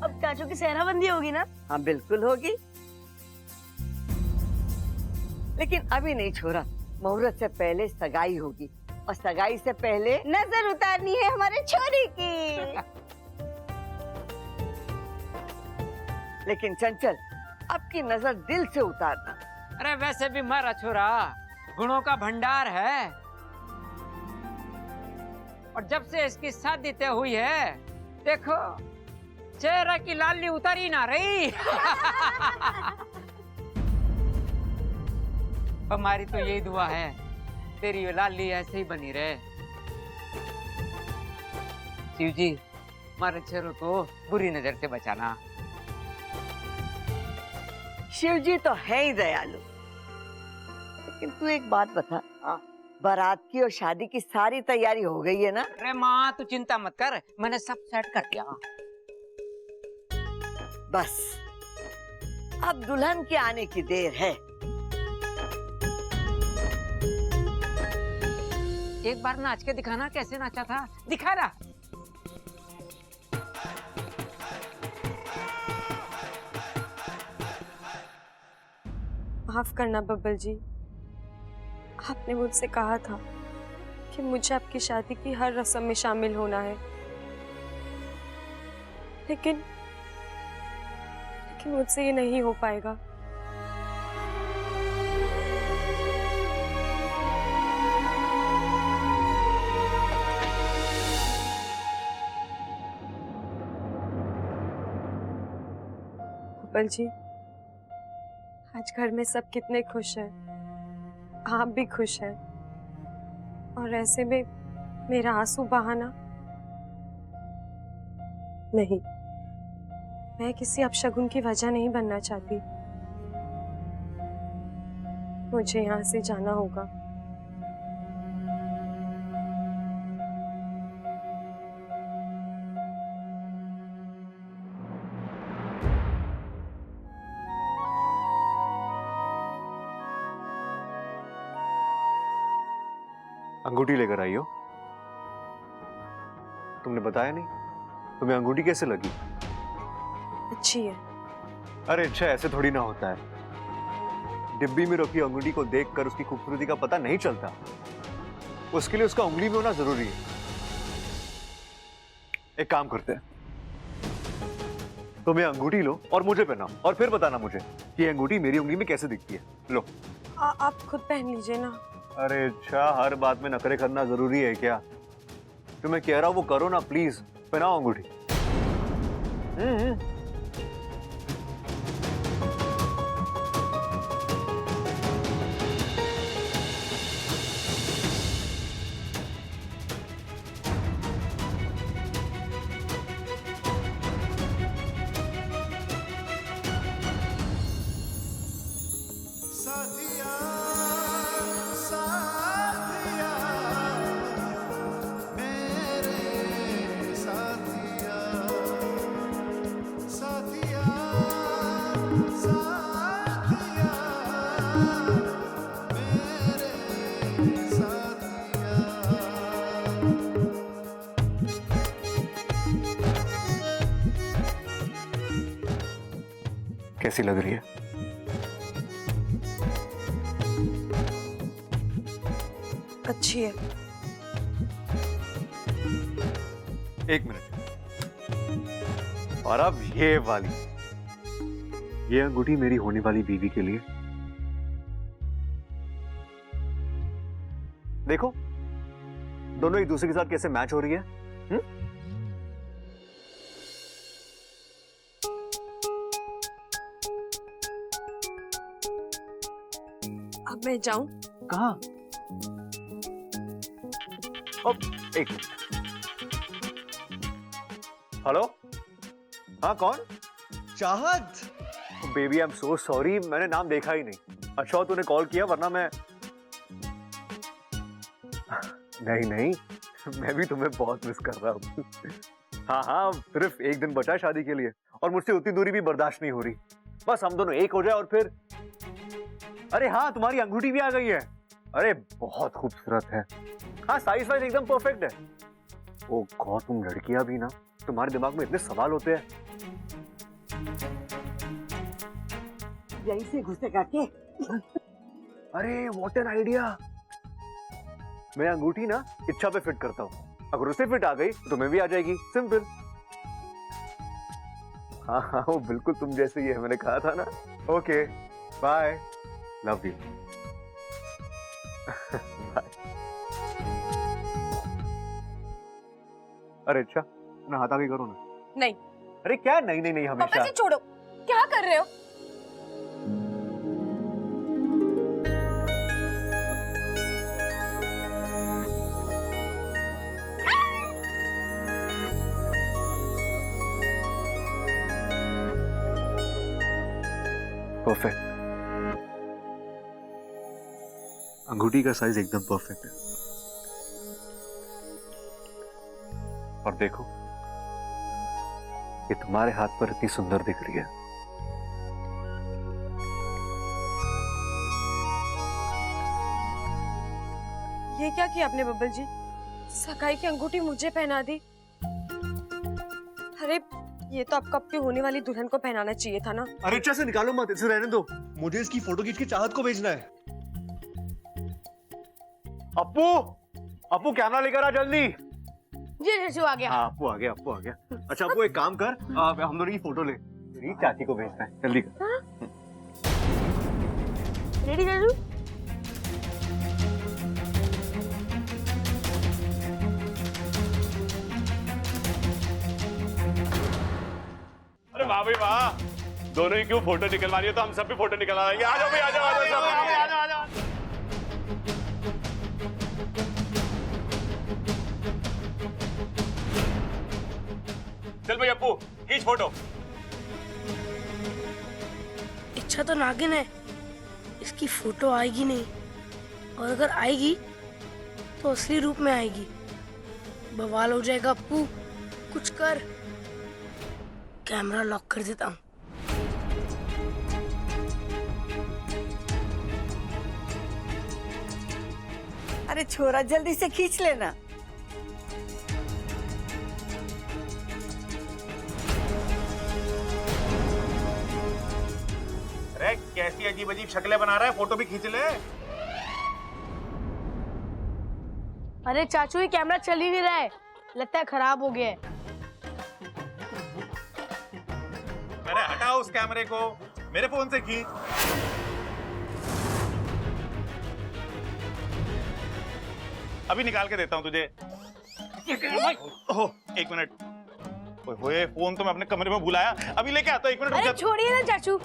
अब चाचू की सेहराबंदी होगी ना? हाँ बिल्कुल होगी, लेकिन अभी नहीं छोरा। मुहूर्त से पहले सगाई होगी और सगाई से पहले नजर उतारनी है हमारे छोरी की। लेकिन चंचल, आपकी नजर दिल से उतारना। अरे वैसे भी मारा छोरा गुणों का भंडार है, और जब से इसकी शादी तय हुई है देखो चेहरे की लाली उतारी ना रही। हमारी तो यही दुआ है तेरी लाली ऐसे ही बनी रहे। शिव जी हमारे चेहरों को बुरी नजर से बचाना। शिव जी तो है ही दयालु, लेकिन तू एक बात बता, बारात की और शादी की सारी तैयारी हो गई है ना? अरे माँ तू चिंता मत कर, मैंने सब सेट कर दिया। बस अब दुल्हन के आने की देर है। एक बार नाच के दिखाना कैसे नाचा था, दिखा ना। माफ करना बब्बल जी, आपने मुझसे कहा था कि मुझे आपकी शादी की हर रस्म में शामिल होना है, लेकिन मुझसे ये नहीं हो पाएगा। बब्बल जी, आज घर में सब कितने खुश हैं, आप भी खुश हैं, और ऐसे में मेरा आंसू बहाना नहीं। मैं किसी अपशगुन की वजह नहीं बनना चाहती। मुझे यहाँ से जाना होगा। अंगूठी लेकर आई हो? तुमने बताया नहीं। तुम्हें अंगूठी कैसे लगी? अच्छी है। अरे अच्छा, ऐसे थोड़ी ना होता है। डिब्बी में रखी अंगूठी को देखकर उसकी खूबसूरती का पता नहीं चलता। उसके लिए उसका उंगली में होना जरूरी है। एक काम करते हैं, तुम ये अंगूठी लो और मुझे पहनाओ, और फिर बताना मुझे कि ये अंगूठी मेरी उंगली में कैसे दिखती है। लो। आप खुद पहन लीजिए ना। अरे अच्छा, हर बात में नखरे करना जरूरी है क्या? जो मैं कह रहा हूं वो करो ना प्लीज। पहनाओ अंगूठी। कैसी लग रही है? अच्छी है। एक मिनट। और अब ये वाली, ये अंगूठी मेरी होने वाली बीवी के लिए। देखो दोनों एक दूसरे के साथ कैसे मैच हो रही है। अब मैं जाऊं? कहाँ? एक मिनट। हेलो, हाँ कौन? चाहत। Baby I am so sorry, मैंने नाम देखा ही नहीं। अच्छा तूने कॉल किया, वरना मैं नहीं मैं भी तुम्हें बहुत मिस कर रहा हूँ। हाँ सिर्फ एक दिन बचा है शादी के लिए, और मुझसे उतनी दूरी भी बर्दाश्त नहीं हो रही। बस हम दोनों एक हो जाए और फिर। अरे हाँ, तुम्हारी अंगूठी भी आ गई है। अरे बहुत खूबसूरत है। हाँ साइज वाइज एकदम परफेक्ट है। ओ गॉड, तुम लड़कियां भी ना, तुम्हारे दिमाग में इतने सवाल होते हैं। यहीं से घुसेगा के? अरे व्हाट एन आइडिया। मैं अंगूठी ना इच्छा पे फिट करता हूँ, अगर उसे फिट आ गई तो तुम्हें भी आ जाएगी, सिंपल। हाँ हाँ, वो बिल्कुल तुम जैसे ही है, मैंने कहा था ना। Okay bye, love you. अरे अच्छा, नहाता भी करो ना। नहीं। अरे क्या नहीं नहीं नहीं, पापा हमेशा। जी छोड़ो, क्या कर रहे हो? परफेक्ट, अंगूठी का साइज एकदम परफेक्ट है। और देखो, ये तुम्हारे हाथ पर इतनी सुंदर दिख रही है। ये क्या किया आपने बब्बल जी? सगाई की अंगूठी मुझे पहना दी। अरे ये तो आपको आपकी होने वाली दुल्हन को पहनाना चाहिए था ना। अरे अच्छा से निकालो मत, इसे रहने दो, मुझे इसकी फोटो खींच के चाहत को भेजना है। अप्पू, अप्पू कैमरा लेकर आ जल्दी। जी चाचू आ गया। हाँ अप्पू आ गया, अप्पू आ गया। अच्छा अप्पू एक काम कर, हम दोनों की फोटो ले, मेरी चाची को भेजना है, जल्दी कर। रेडी चाचू? अरे वाह भाई वाह, दोनों ही क्यों फोटो निकलवा रही हो, तो हम सब भी फोटो निकलवा लेंगे। आ जाओ भाई, आ जाओ, आ जाओ, आ जाओ, आ जाओ। चल भाई अप्पू, खींच फोटो। इच्छा तो नागिन है, इसकी फोटो आएगी नहीं, और अगर आएगी तो असली रूप में आएगी। बवाल हो जाएगा अप्पू, कुछ कर। कैमरा लॉक कर देता हूँ। अरे छोरा जल्दी से खींच लेना। अरे कैसी अजीब अजीब शक्लें बना रहा है, फोटो भी खींच ले। अरे चाचू ये कैमरा चल ही नहीं रहा है, लगता है खराब हो गया है। अरे हटाओ उस कैमरे को, मेरे फोन से खींच। अभी निकाल के देता हूँ तुझे। ओह एक मिनट, ओए फोन तो मैं अपने कमरे में भुलाया, अभी लेके आता हूँ, एक मिनट रुक अरे जा। छोड़िए ना चाचू,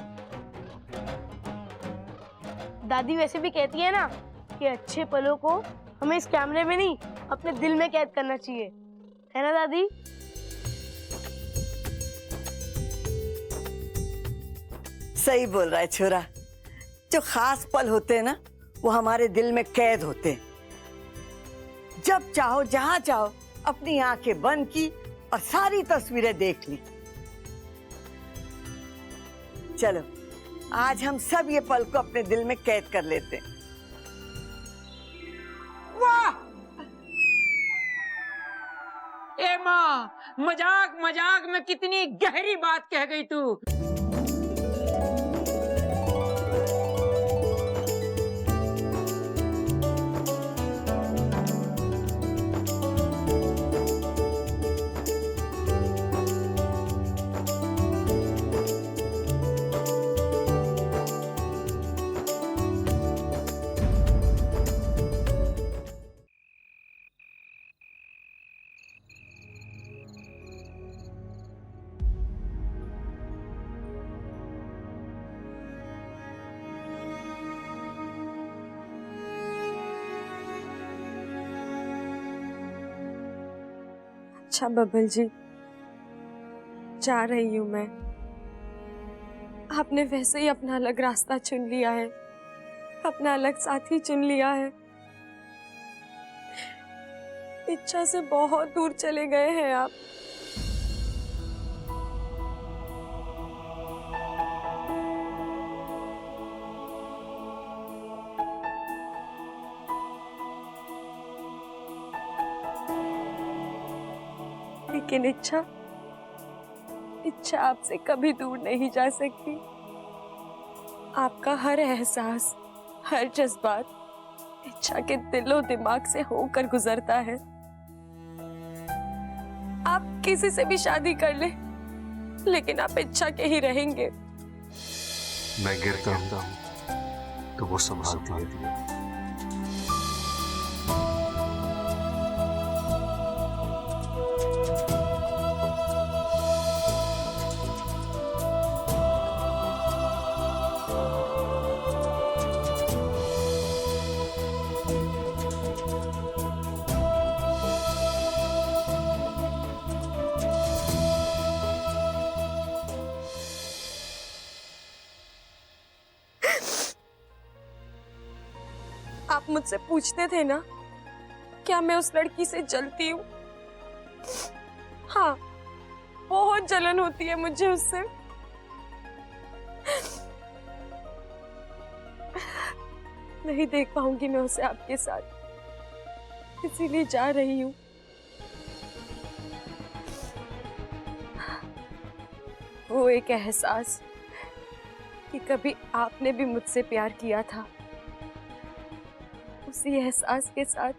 दादी वैसे भी कहती है ना कि अच्छे पलों को हमें इस कैमरे में नहीं अपने दिल में कैद करना चाहिए, है ना दादी? सही बोल रहा है छोरा, जो खास पल होते हैं ना वो हमारे दिल में कैद होते हैं। जब चाहो जहां चाहो अपनी आंखें बंद की और सारी तस्वीरें देख ली। चलो आज हम सब ये पल को अपने दिल में कैद कर लेते हैं। वाह! ए माँ, मजाक मजाक में कितनी गहरी बात कह गई तू। अच्छा बब्बल जी, जा रही हूँ मैं। आपने वैसे ही अपना अलग रास्ता चुन लिया है, अपना अलग साथी चुन लिया है। इच्छा से बहुत दूर चले गए हैं आप। लेकिन इच्छा आपसे कभी दूर नहीं जा सकती। आपका हर एहसास, हर जज्बात इच्छा के दिलो दिमाग से होकर गुजरता है। आप किसी से भी शादी कर ले, लेकिन आप इच्छा के ही रहेंगे। मैं गिरता हूँ तो वो संभालती है। आप मुझसे पूछते थे ना, क्या मैं उस लड़की से जलती हूँ? हाँ, बहुत जलन होती है मुझे उससे। नहीं देख पाऊंगी मैं उसे आपके साथ, इसीलिए जा रही हूँ। वो एक एहसास कि कभी आपने भी मुझसे प्यार किया था, उसी एहसास के साथ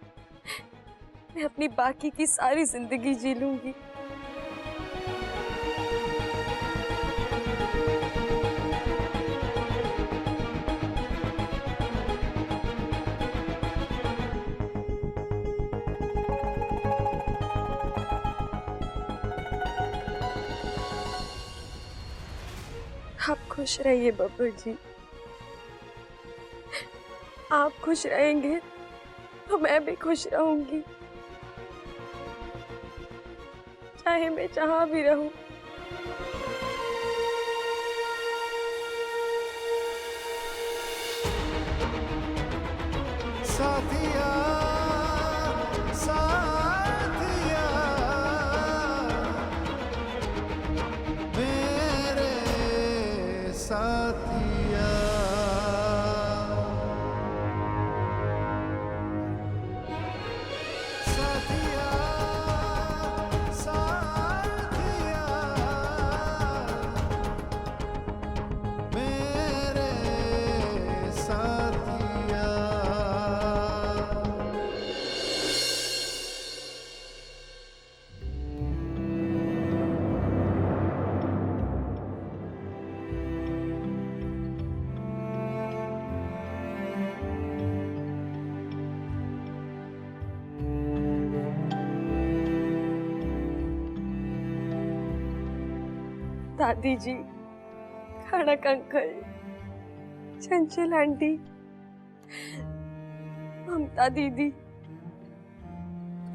मैं अपनी बाकी की सारी जिंदगी जी लूंगी। आप खुश रहिए बब्बर जी। आप खुश रहेंगे तो मैं भी खुश रहूंगी, चाहे मैं जहां भी रहूं। साथिया साथिया मेरे साथिया। साथिया साथिया मेरे साथिया। दादी जी, खड़क अंकल, चंचल आंटी, ममता दीदी,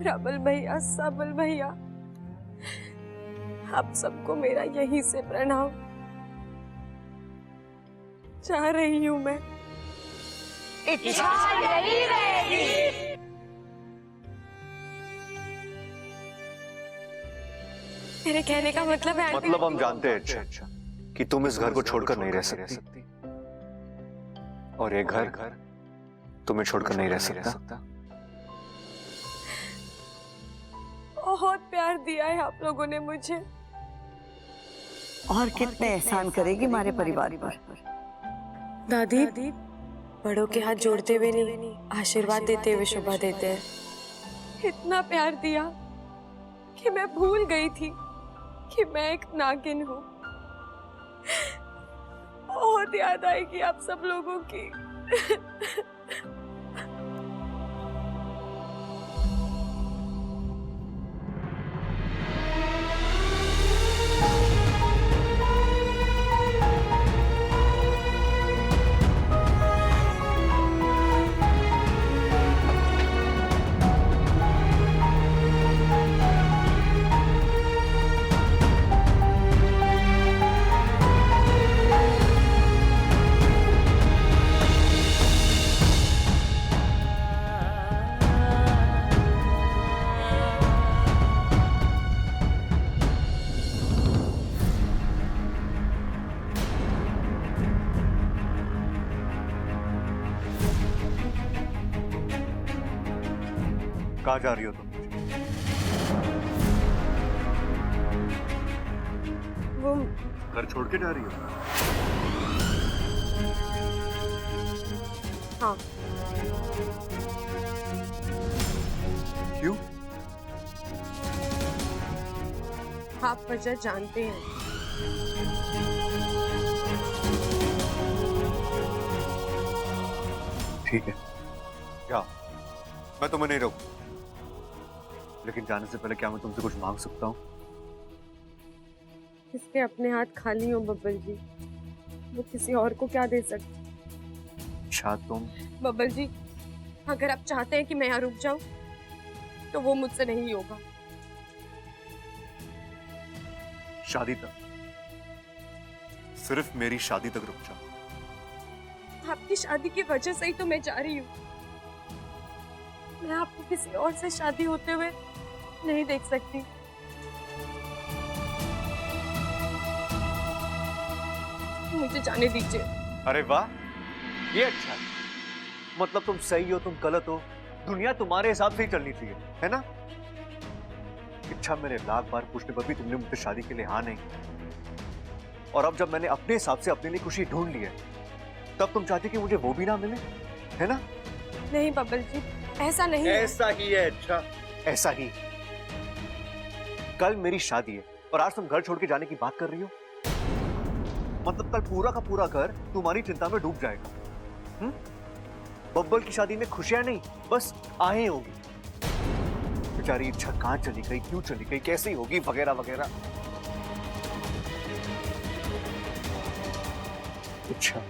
रमल भैया, सबल भैया, आप सबको मेरा यहीं से प्रणाम। जा रही हूँ मैं। इच्छा यही रहेगी। मेरे कहने का मतलब है आंटी, मतलब हम जानते हैं अच्छा कि तुम इस घर को छोड़कर नहीं रह सकती, और ये घर तुम्हें छोड़कर नहीं रह सकता। बहुत प्यार दिया है आप लोगों ने मुझे। और कितने एहसान करेगी हमारे परिवार पर। दादी, बड़ों के हाथ जोड़ते हुए नहीं, आशीर्वाद देते हुए शोभा देते हैं। इतना प्यार दिया कि मैं भूल गई थी कि मैं एक नागिन हूँ। बहुत याद आएगी आप सब लोगों की। कहाँ जा रही हो तुम? तुम घर छोड़ के जा रही हो? हाँ, क्यों? आप वजह जानते हैं। ठीक है, जाओ, मैं तुम्हें नहीं रोकूं। लेकिन जाने से पहले क्या मैं तुमसे कुछ मांग सकता हूँ? इसके अपने हाथ खाली हो बब्बल जी, वो किसी और को क्या दे सकते। अच्छा तुम बब्बल जी, अगर आप चाहते हैं कि मैं यहाँ रुक जाऊं, तो वो मुझसे नहीं होगा। शादी तक, सिर्फ मेरी शादी तक रुक जाओ। आपकी शादी की वजह से ही तो मैं जा रही हूँ। मैं आपको किसी और से शादी होते हुए नहीं देख सकती। मुझे जाने दीजिए। अरे वाह, ये अच्छा है। मतलब तुम सही हो, तुम गलत हो, दुनिया तुम्हारे हिसाब से ही चलनी चाहिए, है ना? इच्छा मेरे लाख बार पूछने पर भी तुमने मुझसे शादी के लिए हाँ नहीं। और अब जब मैंने अपने हिसाब से अपने लिए खुशी ढूंढ ली है, तब तुम चाहती कि मुझे वो भी ना मिले, है ना? नहीं बब्बल जी, ऐसा नहीं है। ऐसा ही है। अच्छा, ऐसा ही। कल मेरी शादी है और आज तुम घर छोड़ के जाने की बात कर रही हो। मतलब कल पूरा का पूरा घर तुम्हारी चिंता में डूब जाएगा। बब्बल की शादी में खुशियां नहीं, बस आहें होगी। बेचारी इच्छा कहां चली गई, क्यों चली गई, कैसी होगी, वगैरह वगैरह। अच्छा,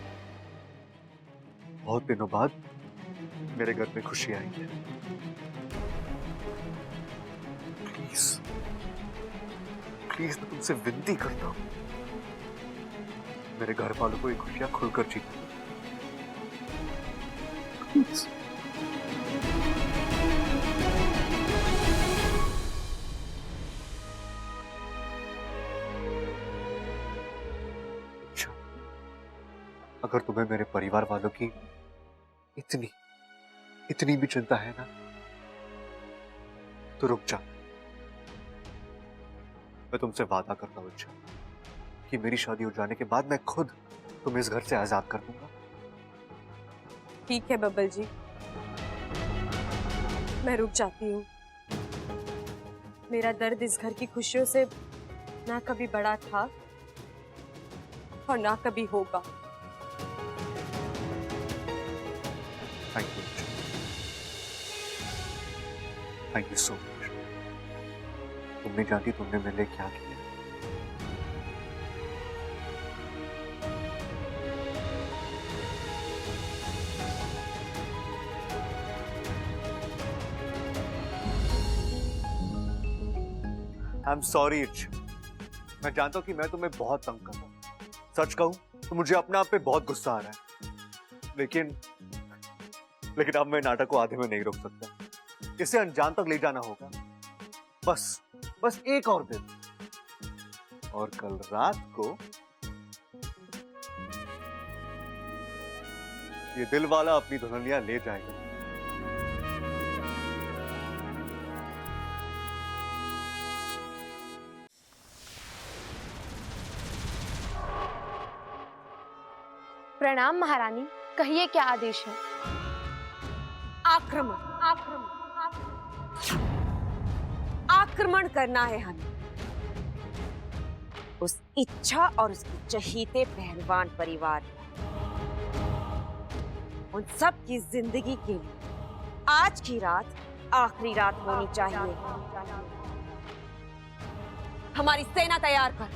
बहुत दिनों बाद मेरे घर में खुशी आई है। प्लीज प्लीज मैं तुमसे विनती करता हूं, मेरे घर वालों को ये खुशियां खुलकर जीते। प्लीज। अच्छा, अगर तुम्हें मेरे परिवार वालों की इतनी भी चिंता है ना, तो रुक जा। मैं तुमसे वादा करता हूं अच्छा, कि मेरी शादी हो जाने के बाद मैं खुद तुम्हें इस घर से आजाद कर दूंगा। ठीक है बब्बल जी, मैं रुक जाती हूँ। मेरा दर्द इस घर की खुशियों से ना कभी बड़ा था और ना कभी होगा। Thank you so much. तुम नहीं जानती तुमने मेरे लिए क्या किया। आई एम सॉरी इच्छा, मैं जानता हूं कि मैं तुम्हें बहुत तंग कर रहा हूं। सच कहूं तो मुझे अपने आप पे बहुत गुस्सा आ रहा है, लेकिन अब मैं नाटक को आधे में नहीं रोक सकता। इसे अंजाम तक ले जाना होगा। बस एक और दिन, और कल रात को ये दिल वाला अपनी दुल्हनिया ले जाएगा। प्रणाम महारानी, कहिए क्या आदेश है? आक्रमण आक्रमण करना है हमें। उस इच्छा और उसके चहीते पहलवान परिवार, उन सब की जिंदगी के लिए आज की रात आखिरी रात होनी चाहिए। हमारी सेना तैयार कर,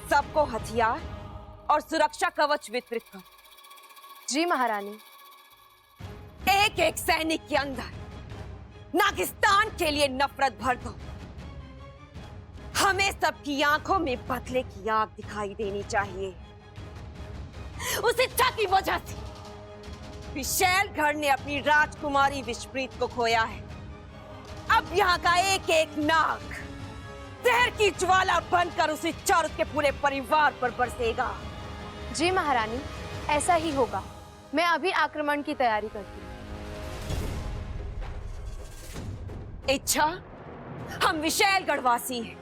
सबको हथियार और सुरक्षा कवच वितरित कर। जी महारानी। एक एक सैनिक के अंदर नागिस्तान के लिए नफरत भर दो। हमें सबकी आंखों में बदले की आग दिखाई देनी चाहिए। उस इच्छा की वजह से विशैलगढ़ ने अपनी राजकुमारी विश्वप्रीत को खोया है। अब यहाँ का एक एक नाग जहर की ज्वाला बनकर उस इच्छा और उसके पूरे परिवार पर बरसेगा। जी महारानी, ऐसा ही होगा। मैं अभी आक्रमण की तैयारी करती हूँ। इच्छा, हम विशैलगढ़ वासी हैं।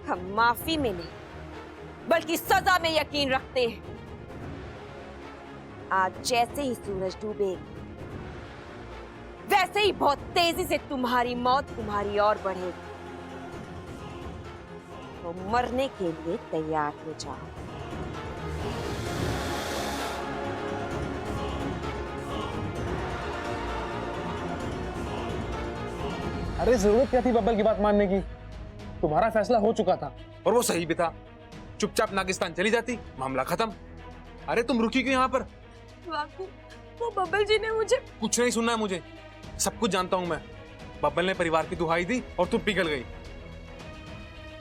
हम माफी में नहीं बल्कि सजा में यकीन रखते हैं। आज जैसे ही सूरज डूबेगा वैसे ही बहुत तेजी से तुम्हारी मौत तुम्हारी ओर बढ़ेगी। तो मरने के लिए तैयार हो जाओ। अरे जरूरत क्या थी बब्बल की बात मानने की? तुम्हारा फैसला हो चुका था और वो सही भी था। चुपचाप नागिस्तान चली जाती, मामला खत्म। अरे तुम रुकी क्यों यहाँ पर? वाकू, वो बब्बल जी ने मुझे कुछ नहीं सुनना है मुझे, सब कुछ जानता हूँ मैं। बब्बल ने परिवार की दुहाई दी और तुम पिघल गई।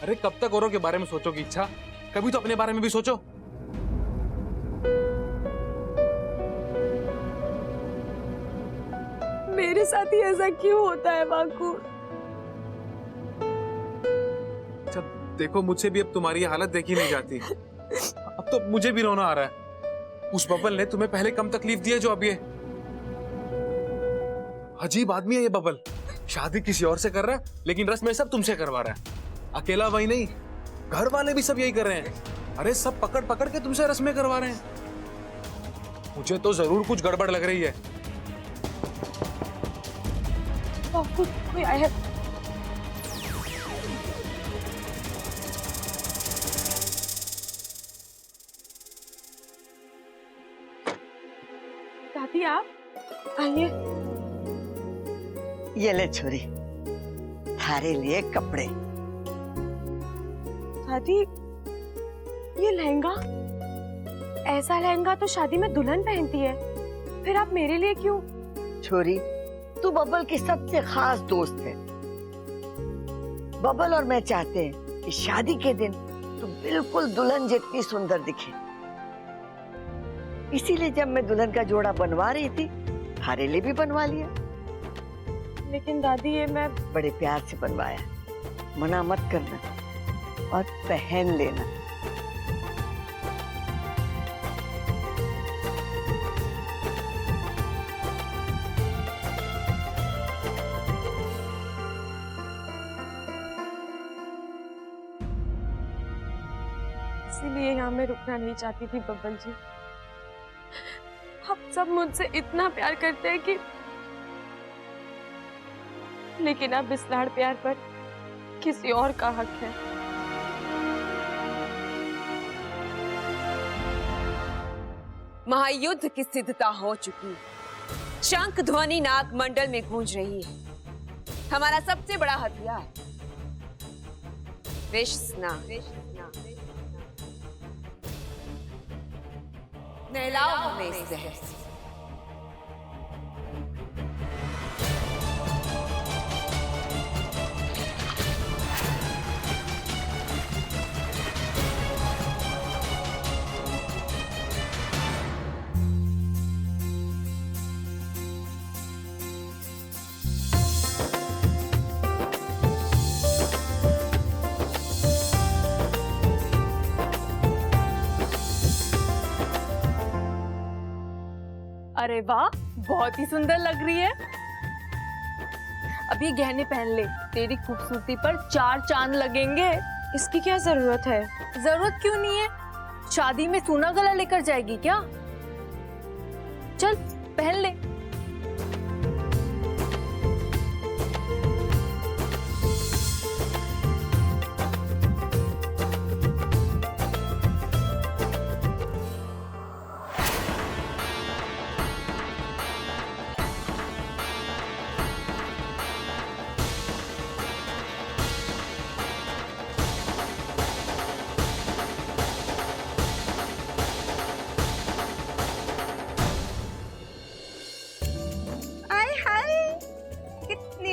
अरे कब तक औरों के बारे में सोचोगी इच्छा? कभी तो अपने बारे में भी सोचो। मेरे साथ ही ऐसा क्यों होता है वाकू? अच्छा देखो, मुझसे भी अब तुम्हारी ये हालत देखी नहीं जाती। अब तो मुझे भी रोना आ रहा है। उस बब्बल ने तुम्हें पहले कम तकलीफ दी है जो अब ये। अजीब आदमी है ये बब्बल। शादी किसी और से कर रहा है लेकिन रस्में सब तुमसे करवा रहा है। अकेला वही नहीं, घर वाले भी सब यही कर रहे हैं। अरे सब पकड़ पकड़ के तुमसे रस्में करवा रहे हैं। मुझे तो जरूर कुछ गड़बड़ लग रही है। वाकू, कोई आया है। दादी आप आइए। ये ले छोरी, थारे लिए कपड़े। दादी ये लहंगा, ऐसा लहंगा तो शादी में दुल्हन पहनती है, फिर आप मेरे लिए क्यों? छोरी, तू बब्बल की सबसे खास दोस्त है। बब्बल और मैं चाहते हैं कि शादी के दिन तू बिल्कुल दुल्हन जितनी सुंदर दिखे। इसीलिए जब मैं दुल्हन का जोड़ा बनवा रही थी, थारे लिए भी बनवा लिया। लेकिन दादी ये मैं बड़े प्यार से बनवाया, मना मत करना और पहन लेना। इसीलिए यहाँ मैं रुकना नहीं चाहती थी बब्बल जी। आप सब मुझसे इतना प्यार करते हैं कि, लेकिन अब इस लाड़ प्यार पर किसी और का हक है। महायुद्ध की सिद्धता हो चुकी है। शंख ध्वनि नाग मंडल में गूंज रही है। हमारा सबसे बड़ा हथियार विष स्नान। नहलाओ हमें इस जहर से। अरे वाह, बहुत ही सुंदर लग रही है। अब ये गहने पहन ले, तेरी खूबसूरती पर 4 चांद लगेंगे। इसकी क्या जरूरत है? जरूरत क्यों नहीं है? शादी में सोना गला लेकर जाएगी क्या? चल पहन ले।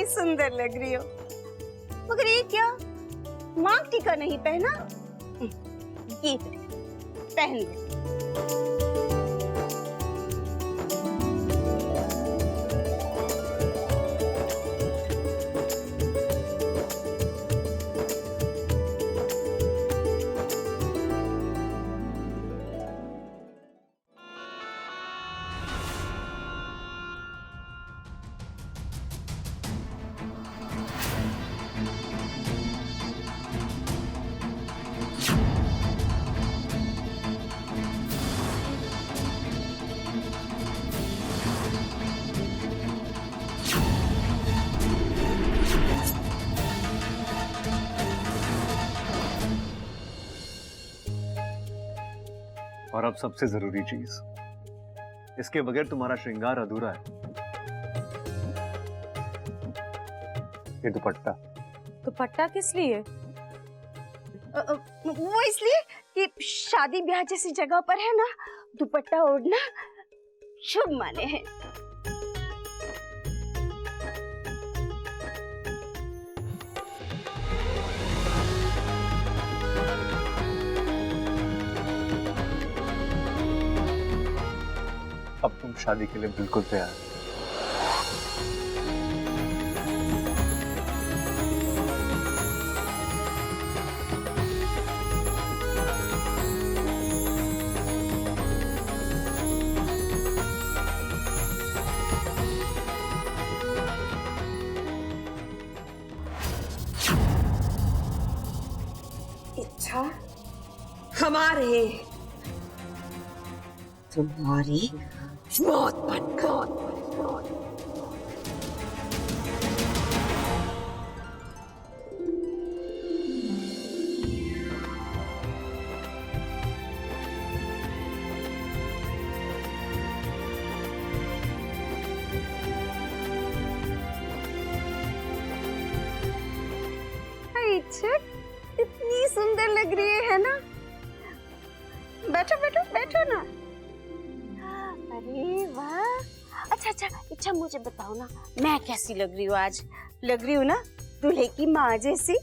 सुंदर लग रही हो, मगर ये क्या मांग टीका नहीं पहना? ये पहन ले। और अब सबसे जरूरी चीज, इसके बगैर तुम्हारा श्रृंगार अधूरा है। ये दुपट्टा। दुपट्टा किस लिए? वो इसलिए कि शादी ब्याह जैसी जगह पर है ना, दुपट्टा ओढ़ना शुभ माने हैं। अब तुम शादी के लिए बिल्कुल तैयार हो। इच्छा हमारे तुम्हारी मौत पर इच्छा इतनी सुंदर लग रही है ना। बैठो बैठो बैठो ना। अरे वाह, अच्छा अच्छा इच्छा मुझे बताओ ना, मैं कैसी लग रही हूँ आज? लग रही हूँ ना दूल्हे की माँ जैसी?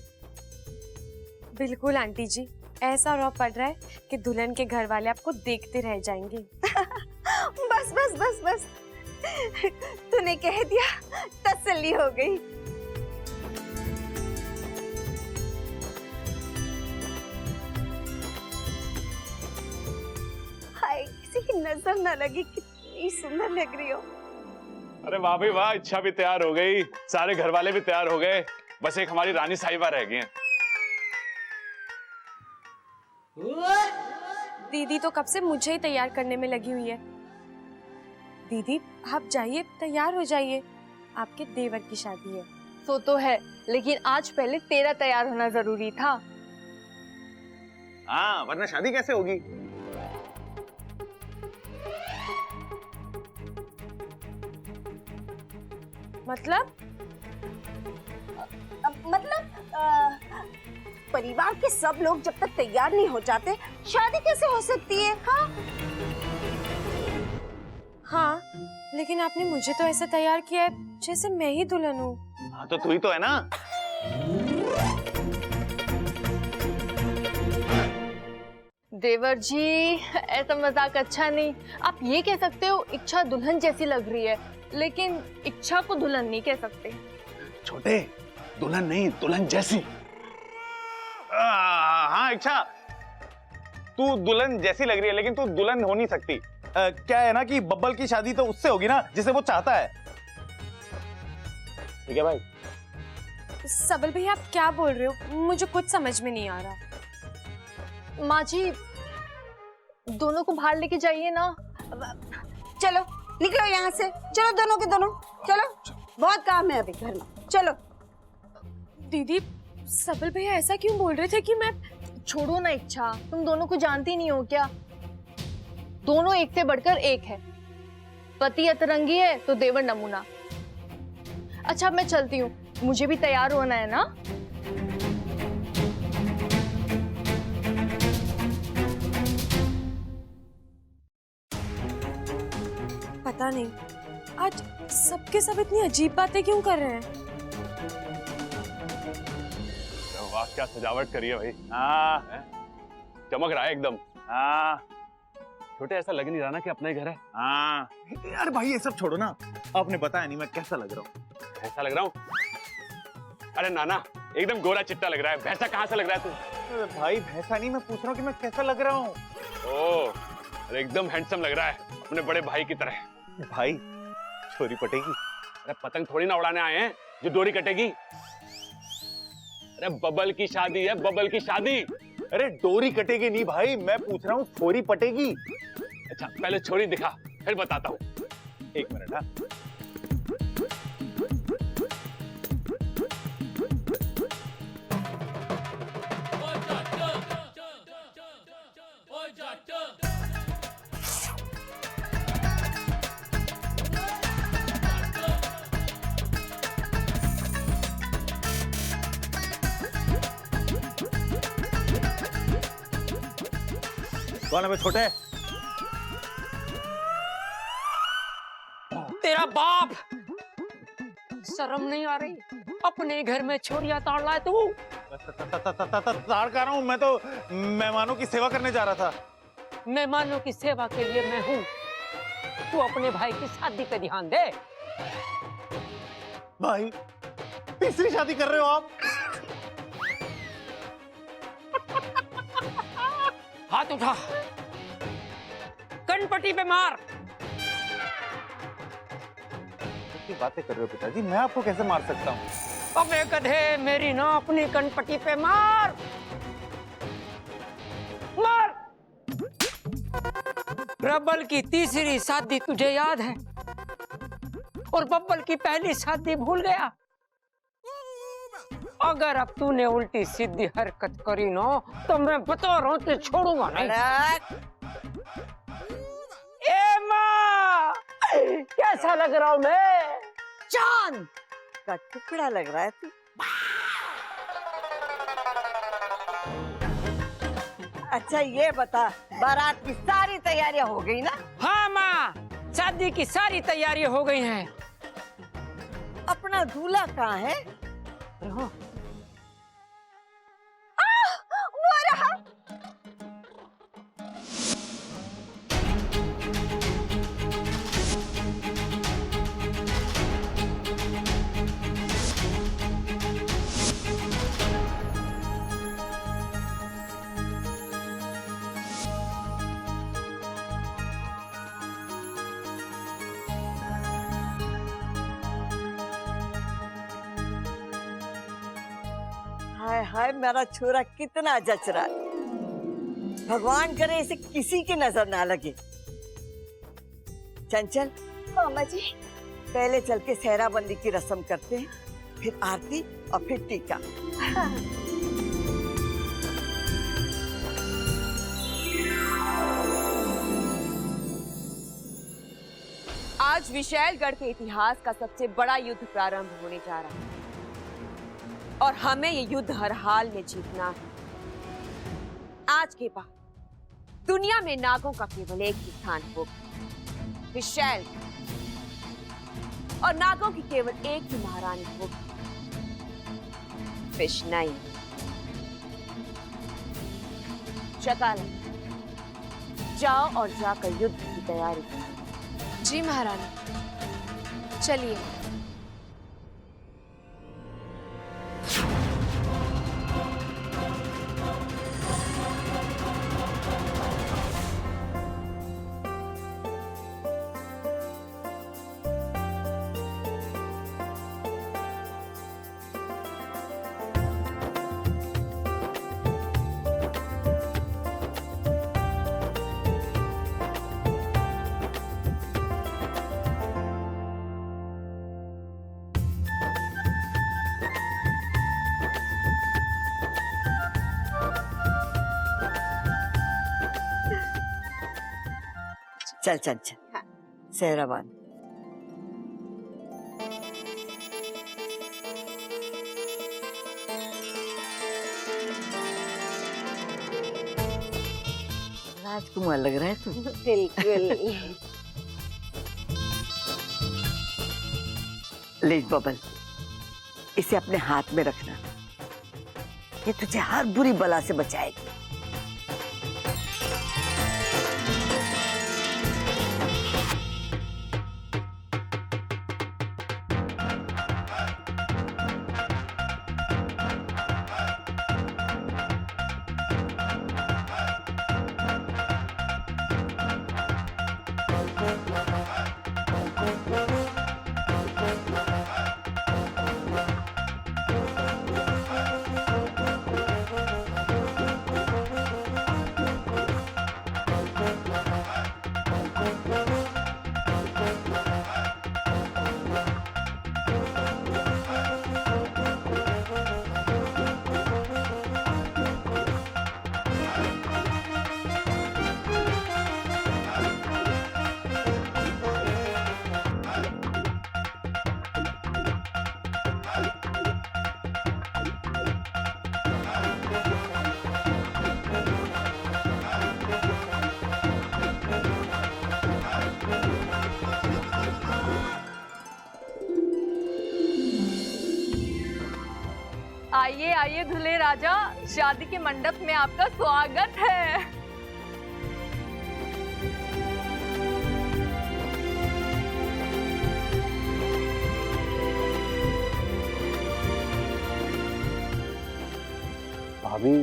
बिल्कुल आंटी जी, ऐसा रौब पड़ रहा है कि दुल्हन के घर वाले आपको देखते रह जाएंगे। बस बस बस बस, तूने कह दिया, तसल्ली हो गई। हाय, किसी की नजर न लगी, कितनी सुंदर लग रही हो। अरे वाह भाई वाह, इच्छा भी तैयार हो गई, सारे घर वाले भी तैयार हो गए, बस एक हमारी रानी साहिबा रह गई हैं। दीदी तो कब से मुझे ही तैयार करने में लगी हुई है। दीदी आप जाइए, तैयार हो जाइए, आपके देवर की शादी है। सो तो है, लेकिन आज पहले तेरा तैयार होना जरूरी था। हाँ, वरना शादी कैसे होगी? मतलब परिवार के सब लोग जब तक तैयार नहीं हो जाते, शादी कैसे हो सकती है? हाँ, लेकिन आपने मुझे तो ऐसे तैयार किया है जैसे मैं ही दुल्हन हूँ। हाँ तो तू ही तो है ना। देवर जी, ऐसा मजाक अच्छा नहीं। आप ये कह सकते हो इच्छा दुल्हन जैसी लग रही है, लेकिन इच्छा को दुल्हन नहीं कह सकते। छोटे, दुल्हन नहीं, दुल्हन जैसी। हाँ इच्छा, तू दुल्हन जैसी लग रही है, लेकिन तू दुल्हन हो नहीं सकती। क्या है ना कि बब्बल की शादी तो उससे होगी ना जिसे वो चाहता है। ठीक है भाई? सबल भैया आप क्या बोल रहे हो? मुझे कुछ समझ में नहीं आ रहा। माँ जी, दोनों को बाहर लेके जाइए ना। चलो निकलो यहाँ से, चलो दोनों के दोनों, चलो, बहुत काम है अभी घर में, चलो। दीदी, सबल भैया ऐसा क्यों बोल रहे थे कि मैं... छोड़ो ना इच्छा, तुम दोनों को जानती नहीं हो क्या? दोनों एक से बढ़कर एक है। पति अतरंगी है तो देवर नमूना। अच्छा मैं चलती हूँ, मुझे भी तैयार होना है ना। पता नहीं आज सबके सब इतनी अजीब बातें क्यों कर रहे हैं। वाह क्या सजावट करी है भाई। हाँ, चमक रहा है एकदम। हाँ छोटे, ऐसा लग नहीं रहा ना कि अपना ही घर है। हाँ यार भाई, ये सब छोड़ो ना, आपने बताया नहीं मैं कैसा लग रहा हूँ। कैसा लग रहा हूँ? अरे नाना, एकदम गोरा चिट्टा लग रहा है। भैंसा कहाँ से लग रहा है तू? अरे भाई भैंसा नहीं, मैं पूछ रहा हूँ कि मैं कैसा लग रहा हूँ। ओह, अरे एकदम हैंडसम लग रहा है, अपने बड़े भाई की तरह। भाई छोरी पटेगी? अरे पतंग थोड़ी ना उड़ाने आए हैं जो डोरी कटेगी। अरे बबल की शादी है, बबल की शादी। अरे डोरी कटेगी नहीं भाई, मैं पूछ रहा हूँ छोरी पटेगी। अच्छा पहले छोरी दिखा, फिर बताता हूँ। एक मिनट। हाँ कौन है बे छोटे? तेरा बाप, शर्म नहीं आ रही? अपने घर में छोरियां ताड़ लाए तू। ताड़ कर रहा हूँ, मैं तो मेहमानों की सेवा करने जा रहा था। मेहमानों की सेवा के लिए मैं हूँ, तू अपने भाई की शादी पे ध्यान दे। भाई, तीसरी शादी कर रहे हो आप? हाथ उठा, कनपट्टी पे मार। की बातें कर रहे हो पिताजी, मैं आपको कैसे मार सकता हूँ? अबे गधे, मेरी ना अपनी कनपट्टी पे मार मार। रब्बल की तीसरी शादी तुझे याद है, और बब्बल की पहली शादी भूल गया? अगर अब तूने उल्टी सीधी हरकत करी ना, तो मैं बता रहा हूं तुझे छोड़ूंगा नहीं। ए माँ, कैसा लग रहा हूं मैं? चांद का टुकड़ा लग रहा है तू। अच्छा ये बता, बारात की सारी तैयारियां हो गई ना? हाँ माँ, शादी की सारी तैयारियां हो गई हैं। अपना दूल्हा कहाँ है? वो रहा। हाय हाय, मेरा छोरा कितना जच रहा है। भगवान करे इसे किसी की नजर ना लगे। चंचल, मामा जी, पहले चल के सेहराबंदी की रस्म करते हैं, फिर आरती और फिर टीका। आज विशैलगढ़ के इतिहास का सबसे बड़ा युद्ध प्रारंभ होने जा रहा है, और हमें ये युद्ध हर हाल में जीतना है। आज के बाद दुनिया में नागों का केवल एक ही स्थान होगा, विशैलगढ़, और नागों की केवल एक ही महारानी होगी, विष्णु। शकाल, जाओ और जाकर युद्ध की तैयारी करो। जी महारानी, चलिए। चल चंचल, सेहराबाद। राजकुमार लग रहा है तू। बिल्कुल। ले बबल, इसे अपने हाथ में रखना, ये तुझे हर बुरी बला से बचाएगी। आइए आइए दूल्हे राजा, शादी के मंडप में आपका स्वागत है। भाभी,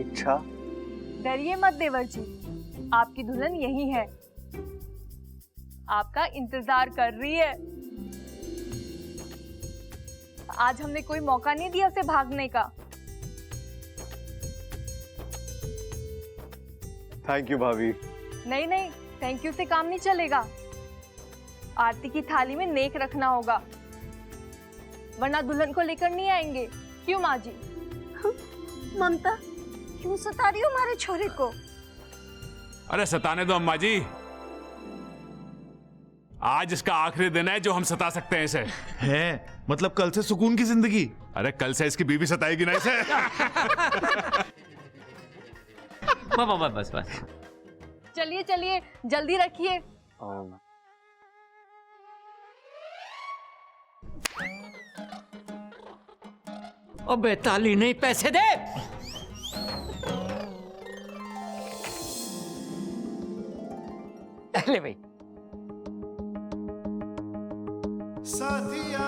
इच्छा। डरिए मत देवर जी, आपकी दुल्हन यही है, आपका इंतजार कर रही है। आज हमने कोई मौका नहीं दिया उसे भागने का। थैंक यू भाभी। नहीं नहीं, थैंक यू से काम नहीं चलेगा। आरती की थाली में नेक रखना होगा, वरना दुल्हन को लेकर नहीं आएंगे। क्यों माँ जी? ममता, क्यों सता रही हो हमारे छोरे को? अरे सताने दो अम्मा जी, आज इसका आखिरी दिन है जो हम सता सकते हैं इसे। है मतलब कल से सुकून की जिंदगी। अरे कल से इसकी बीवी सताएगी ना इसे। बस बस। चलिए चलिए, जल्दी रखिए। अबे ताली नहीं, पैसे दे। ले भाई। साथिया,